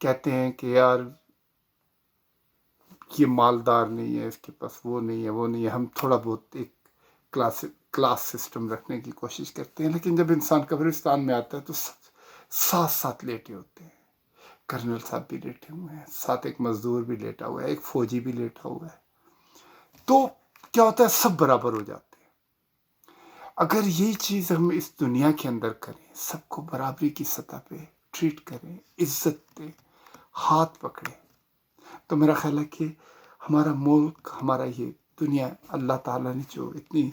کہتے ہیں کہ یار یہ مالدار نہیں ہے، اس کے پاس وہ نہیں ہے وہ نہیں ہے، ہم تھوڑا بہت ایک کلاس سسٹم رکھنے کی کوشش کرتے ہیں، لیکن جب انسان قبرستان میں آتا ہے تو ساتھ ساتھ لیٹے ہوتے ہیں، کرنل صاحب بھی لیٹے ہوئے ہیں، ساتھ ایک مزدور بھی لیٹا ہوا ہے، ایک فوجی بھی لیٹا ہوا ہے، تو کیا ہوتا ہے سب برابر ہو جاتے ہیں۔ اگر یہ چیز ہم اس دنیا کے اندر کریں، سب کو برابری کی سطح پہ ٹریٹ کریں، عزت دیں، ہاتھ پکڑیں، تو میرا خیال ہے کہ ہمارا ملک، ہمارا یہ دنیا، اللہ تعالیٰ نے جو اتنی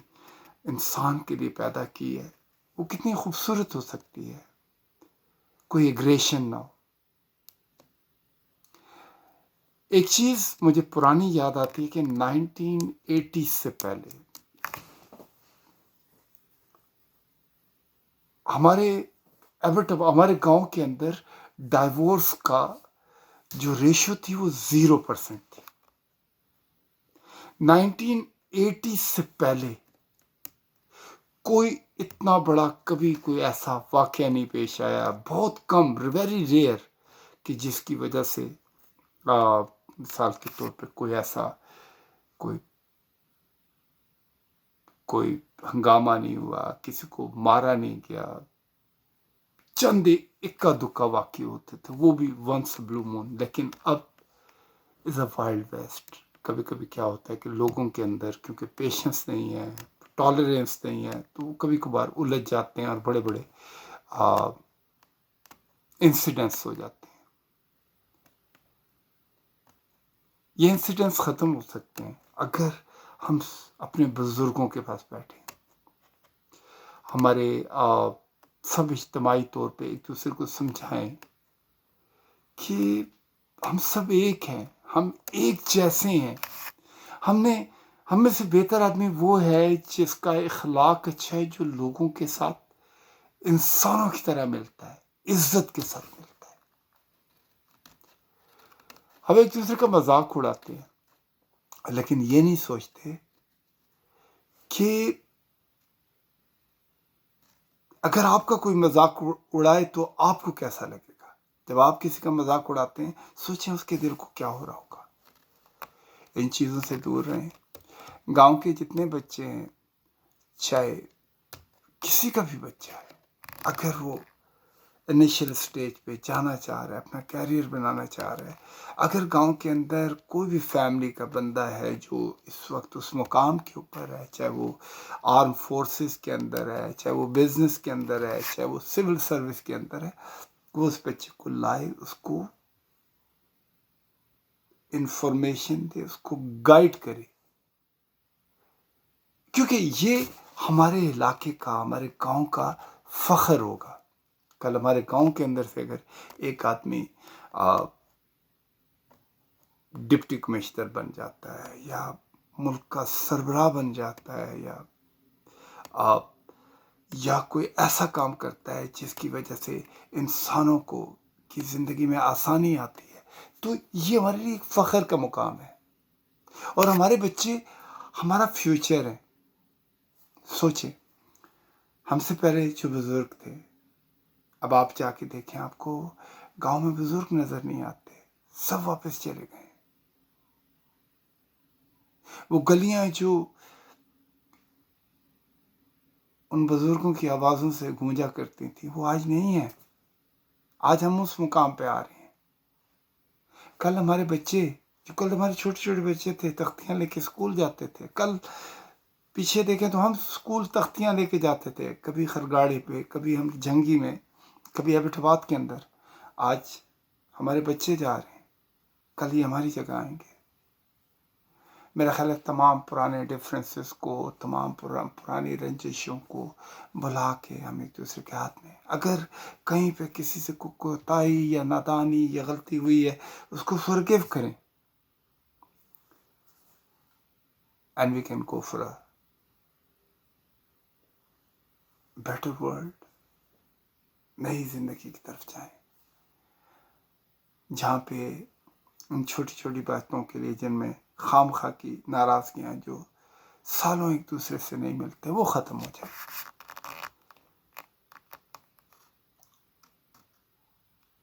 انسان کے لیے پیدا کی ہے وہ کتنی خوبصورت ہو سکتی ہے، کوئی ایگریشن نہ ہو۔ ایک چیز مجھے پرانی یاد آتی ہے کہ 1980 سے پہلے ہمارے گاؤں کے اندر ڈائیورس کا جو ریشو تھی وہ 0% تھی۔ 1980 سے پہلے کوئی اتنا بڑا کبھی کوئی ایسا واقعہ نہیں پیش آیا، بہت کم، ویری ریئر، کہ جس کی وجہ سے مثال کے طور پہ کوئی ایسا کوئی ہنگامہ نہیں ہوا، کسی کو مارا نہیں گیا، چند اکا دکا واقع ہوتے تھے، وہ بھی ونس بلو مون۔ لیکن اب از اے وائلڈ ویسٹ۔ کبھی کبھی کیا ہوتا ہے کہ لوگوں کے اندر کیونکہ پیشنس نہیں ہے، ٹالرنس نہیں ہے، تو وہ کبھی کبھار الجھ جاتے ہیں اور بڑے بڑے انسیڈنٹس ہو جاتے ہیں۔ یہ انسیڈنٹس ختم ہو سکتے ہیں اگر ہم اپنے بزرگوں کے پاس بیٹھیں، ہمارے سب اجتماعی طور پہ ایک دوسرے کو سمجھائیں کہ ہم سب ایک ہیں، ہم ایک جیسے ہیں۔ ہم میں سے بہتر آدمی وہ ہے جس کا اخلاق اچھا ہے، جو لوگوں کے ساتھ انسانوں کی طرح ملتا ہے، عزت کے ساتھ ملتا ہے۔ ہم ایک دوسرے کا مذاق اڑاتے ہیں، لیکن یہ نہیں سوچتے کہ اگر آپ کا کوئی مذاق اڑائے تو آپ کو کیسا لگے گا۔ جب آپ کسی کا مذاق اڑاتے ہیں، سوچیں اس کے دل کو کیا ہو رہا ہوگا۔ ان چیزوں سے دور رہیں۔ گاؤں کے جتنے بچے ہیں، چاہے کسی کا بھی بچہ ہے، اگر وہ انیشل سٹیج پہ جانا چاہ رہا ہے، اپنا کیریئر بنانا چاہ رہا ہے، اگر گاؤں کے اندر کوئی بھی فیملی کا بندہ ہے جو اس وقت اس مقام کے اوپر ہے، چاہے وہ آرم فورسز کے اندر ہے، چاہے وہ بزنس کے اندر ہے، چاہے وہ سول سروس کے اندر ہے، وہ اس بچے کو لائے، اس کو انفارمیشن دے، اس کو گائیڈ کرے، کیونکہ یہ ہمارے علاقے کا، ہمارے گاؤں کا فخر ہوگا۔ کل ہمارے گاؤں کے اندر سے اگر ایک آدمی ڈپٹی کمشنر بن جاتا ہے، یا ملک کا سربراہ بن جاتا ہے، یا کوئی ایسا کام کرتا ہے جس کی وجہ سے انسانوں کی زندگی میں آسانی آتی ہے، تو یہ ہمارے لیے ایک فخر کا مقام ہے، اور ہمارے بچے ہمارا فیوچر ہے۔ سوچیں، ہم سے پہلے جو بزرگ تھے، اب آپ جا کے دیکھیں، آپ کو گاؤں میں بزرگ نظر نہیں آتے، سب واپس چلے گئے۔ وہ گلیاں جو ان بزرگوں کی آوازوں سے گونجا کرتی تھی، وہ آج نہیں ہے۔ آج ہم اس مقام پہ آ رہے ہیں۔ کل ہمارے بچے، جو کل ہمارے چھوٹے چھوٹے بچے تھے، تختیاں لے کے اسکول جاتے تھے، کل پیچھے دیکھیں تو ہم اسکول تختیاں لے کے جاتے تھے، کبھی خرگاڑی پہ، کبھی ہم جھنگی میں، کبھی ایبٹ آباد کے اندر۔ آج ہمارے بچے جا رہے ہیں، کل یہ ہماری جگہ آئیں گے۔ میرا خیال ہے تمام پرانے ڈفرینسز کو، تمام پرانی رنجشوں کو بلا کے ہم ایک دوسرے کے ہاتھ میں، اگر کہیں پہ کسی سے کوتاہی یا نادانی یا غلطی ہوئی ہے، اس کو فرگیو کریں، and we can go for a better world. نئی زندگی کی طرف جائیں، جہاں پہ ان چھوٹی چھوٹی باتوں کے لیے، جن میں خام خواہ کی ناراضگیاں جو سالوں ایک دوسرے سے نہیں ملتے، وہ ختم ہو جائے۔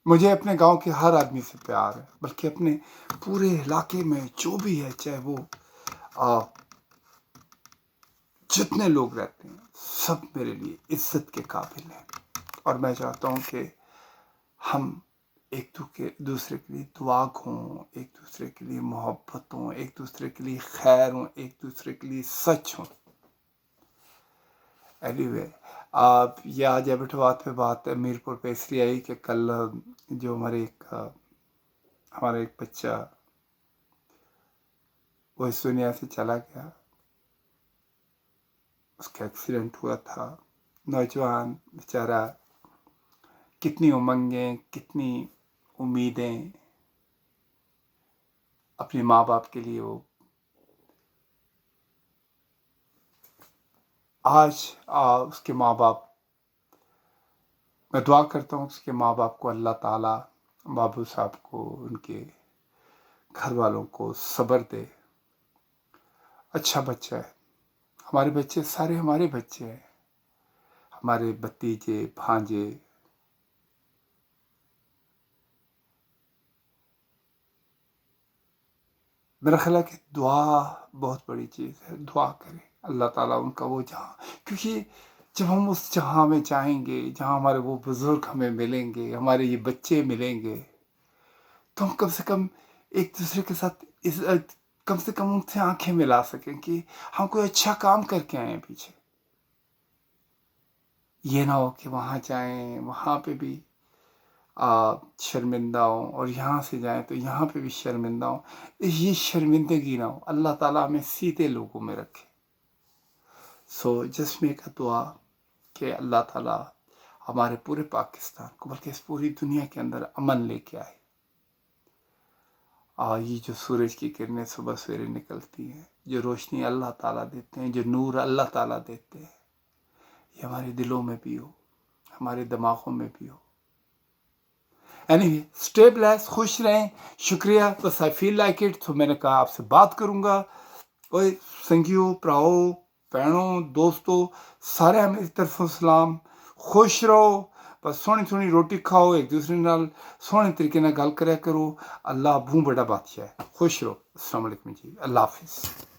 مجھے اپنے گاؤں کے ہر آدمی سے پیار ہے، بلکہ اپنے پورے علاقے میں جو بھی ہے، چاہے وہ جتنے لوگ رہتے ہیں، سب میرے لیے عزت کے قابل ہیں، اور میں چاہتا ہوں کہ ہم ایک دوسرے کے لیے دعا ہوں، ایک دوسرے کے لیے محبت ہوں، ایک دوسرے کے لیے خیر ہوں، ایک دوسرے کے لیے سچ ہوں۔ اینی وے، یہ آج ایبٹ بات پہ بات ہے میرپور پہ اس لیے آئی کہ کل جو ہمارا ایک بچہ وہ اس دنیا سے چلا گیا، اس کا ایکسیڈنٹ ہوا تھا، نوجوان بیچارہ، کتنی امنگیں، کتنی امیدیں اپنے ماں باپ کے لیے وہ آج اس کے ماں باپ، میں دعا کرتا ہوں اس کے ماں باپ کو اللہ تعالیٰ، بابو صاحب کو، ان کے گھر والوں کو صبر دے۔ اچھا بچہ ہے، ہمارے بچے سارے ہمارے بچے ہیں، ہمارے بھتیجے بھانجے۔ میرا خیال ہے کہ دعا بہت بڑی چیز ہے، دعا کریں اللہ تعالیٰ ان کا وہ جہاں، کیونکہ جب ہم اس جہاں میں جائیں گے جہاں ہمارے وہ بزرگ ہمیں ملیں گے، ہمارے یہ بچے ملیں گے، تو ہم کم سے کم ایک دوسرے کے ساتھ کم سے کم ان سے آنکھیں ملا سکیں کہ ہم کوئی اچھا کام کر کے آئے ہیں پیچھے۔ یہ نہ ہو کہ وہاں جائیں وہاں پہ بھی شرمندہ ہوں، اور یہاں سے جائیں تو یہاں پہ بھی شرمندہ ہوں۔ یہ شرمندگی نہ ہو، اللہ تعالیٰ ہمیں سیدھے لوگوں میں رکھے۔ جس میں کا دعا کہ اللہ تعالیٰ ہمارے پورے پاکستان کو، بلکہ اس پوری دنیا کے اندر امن لے کے آئے۔ یہ جو سورج کی کرنیں صبح سویرے نکلتی ہیں، جو روشنی اللہ تعالیٰ دیتے ہیں، جو نور اللہ تعالیٰ دیتے ہیں، یہ ہمارے دلوں میں بھی ہو، ہمارے دماغوں میں بھی ہو۔ اینی اسٹے بلیس، خوش رہیں، شکریہ۔ بس آئی فیل لائک اٹ، تو میں نے کہا آپ سے بات کروں گا۔ اوے سنگیو، پراؤ، بہنوں، دوستوں، سارے میری طرفوں سلام، خوش رہو، بس سونی سونی روٹی کھاؤ، ایک دوسرے نال سونے طریقے نال گل کریا کرو۔ اللہ بہت بڑا بادشاہ ہے، خوش رہو۔ السلام علیکم جی، اللہ حافظ۔